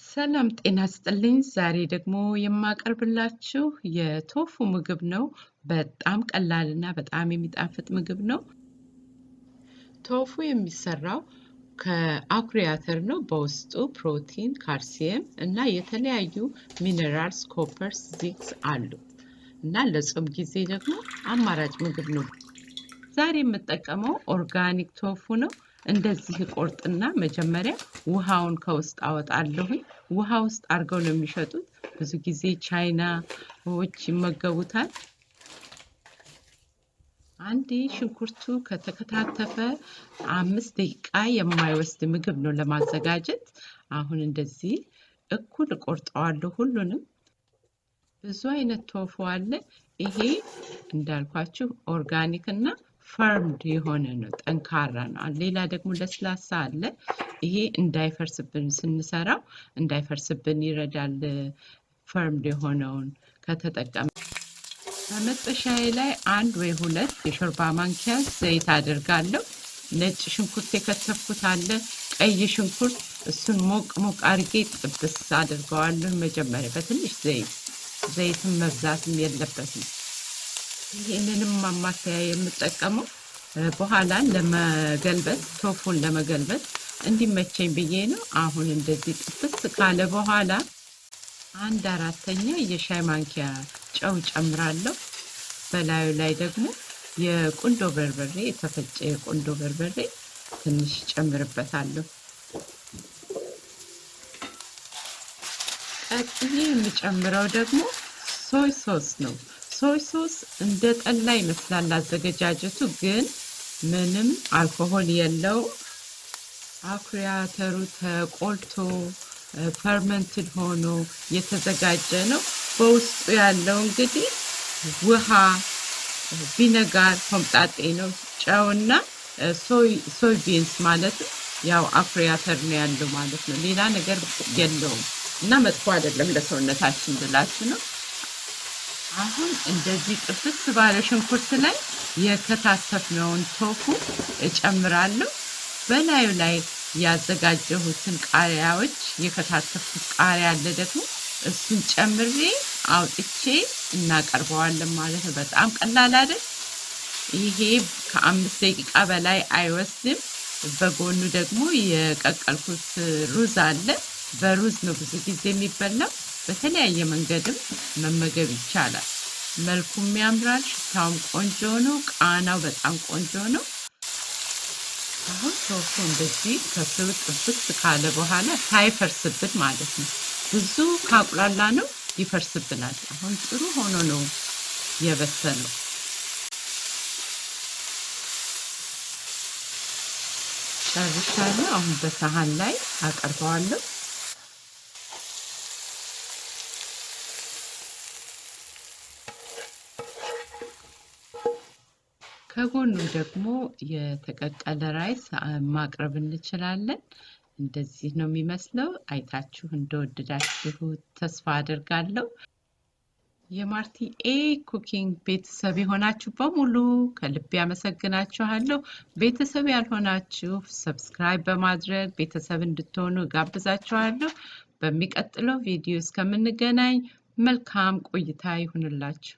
ሰላም ጤና ይስጥልኝ። ዛሬ ደግሞ የማቀርብላችሁ የቶፉ ምግብ ነው። በጣም ቀላልና በጣም የሚጣፍጥ ምግብ ነው። ቶፉ የሚሰራው ከአኩሪ አተር ነው። በውስጡ ፕሮቲን፣ ካልሲየም እና የተለያዩ ሚነራልስ፣ ኮፐርስ፣ ዚንክስ አሉ እና ለጾም ጊዜ ደግሞ አማራጭ ምግብ ነው። ዛሬ የምጠቀመው ኦርጋኒክ ቶፉ ነው። እንደዚህ ቆርጥና መጀመሪያ ውሃውን ከውስጥ አወጣለሁኝ። ውሃ ውስጥ አድርገው ነው የሚሸጡት። ብዙ ጊዜ ቻይናዎች ይመገቡታል። አንዴ ሽንኩርቱ ከተከታተፈ 5 ደቂቃ የማይወስድ ምግብ ነው ለማዘጋጀት። አሁን እንደዚህ እኩል ቆርጠዋለሁ ሁሉንም። ብዙ አይነት ቶፉ አለ። ይሄ እንዳልኳችሁ ኦርጋኒክ እና ፈርምድ የሆነ ነው፣ ጠንካራ ነው። ሌላ ደግሞ ለስላሳ አለ። ይሄ እንዳይፈርስብን ስንሰራው እንዳይፈርስብን ይረዳል። ፈርምድ የሆነውን ከተጠቀመ በመጥበሻዬ ላይ 1 ወይ 2 የሾርባ ማንኪያ ዘይት አደርጋለሁ። ነጭ ሽንኩርት የከተፍኩት አለ፣ ቀይ ሽንኩርት፣ እሱን ሞቅ አድርጌ ጥብስ አድርገዋለሁ። መጀመሪያ በትንሽ ዘይትም መብዛትም የለበትም። ይሄንንም ማማሰያ የምጠቀመው በኋላ ለመገልበጥ ቶፉን ለመገልበጥ እንዲመቸኝ ብዬ ነው። አሁን እንደዚህ ጥብስ ካለ በኋላ 1/4 የሻይ ማንኪያ ጨው ጨምራለሁ። በላዩ ላይ ደግሞ የቁንዶ በርበሬ፣ የተፈጨ የቁንዶ በርበሬ ትንሽ ጨምርበታለሁ። ቀጥዬ የምጨምረው ደግሞ ሶይ ሶስ ነው። ሶይ ሶስ እንደ ጠላ ይመስላል አዘገጃጀቱ፣ ግን ምንም አልኮሆል የለው። አኩሪ አተሩ ተቆልቶ ፈርመንትድ ሆኖ የተዘጋጀ ነው። በውስጡ ያለው እንግዲህ ውሃ፣ ቪነጋር፣ ሆምጣጤ ነው፣ ጨውና ሶይ ቢንስ ማለት ያው አኩሪ አተር ነው ያለው ማለት ነው። ሌላ ነገር የለውም እና መጥፎ አይደለም ለሰውነታችን ብላችሁ ነው። አሁን እንደዚህ ጥብስ ባለ ሽንኩርት ላይ የከታተፍነውን ቶፉ እጨምራለሁ። በላዩ ላይ ያዘጋጀሁትን ቃሪያዎች፣ የከታተፍኩት ቃሪያ አለ ደግሞ እሱን ጨምሬ አውጥቼ እናቀርበዋለን ማለት ነው። በጣም ቀላል አይደል? ይሄ ከ5 ደቂቃ በላይ አይወስድም። በጎኑ ደግሞ የቀቀልኩት ሩዝ አለ። በሩዝ ነው ብዙ ጊዜ የሚበላው። በተለያየ መንገድም መመገብ ይቻላል። መልኩም ያምራል፣ ሽታውም ቆንጆ ነው፣ ቃናው በጣም ቆንጆ ነው። አሁን ቶፉ እንደዚህ ከስሩ ጥብስ ካለ በኋላ ሳይፈርስብን ማለት ነው። ብዙ ካቁላላ ነው ይፈርስብናል። አሁን ጥሩ ሆኖ ነው የበሰለው። ጨርሻለሁ። አሁን በሳህን ላይ አቀርበዋለሁ። ከጎኑ ደግሞ የተቀቀለ ራይስ ማቅረብ እንችላለን። እንደዚህ ነው የሚመስለው። አይታችሁ እንደወደዳችሁ ተስፋ አደርጋለሁ። የማርቲ ኩኪንግ ቤተሰብ የሆናችሁ በሙሉ ከልብ ያመሰግናችኋለሁ። ቤተሰብ ያልሆናችሁ ሰብስክራይብ በማድረግ ቤተሰብ እንድትሆኑ ጋብዛችኋለሁ። በሚቀጥለው ቪዲዮ እስከምንገናኝ መልካም ቆይታ ይሁንላችሁ።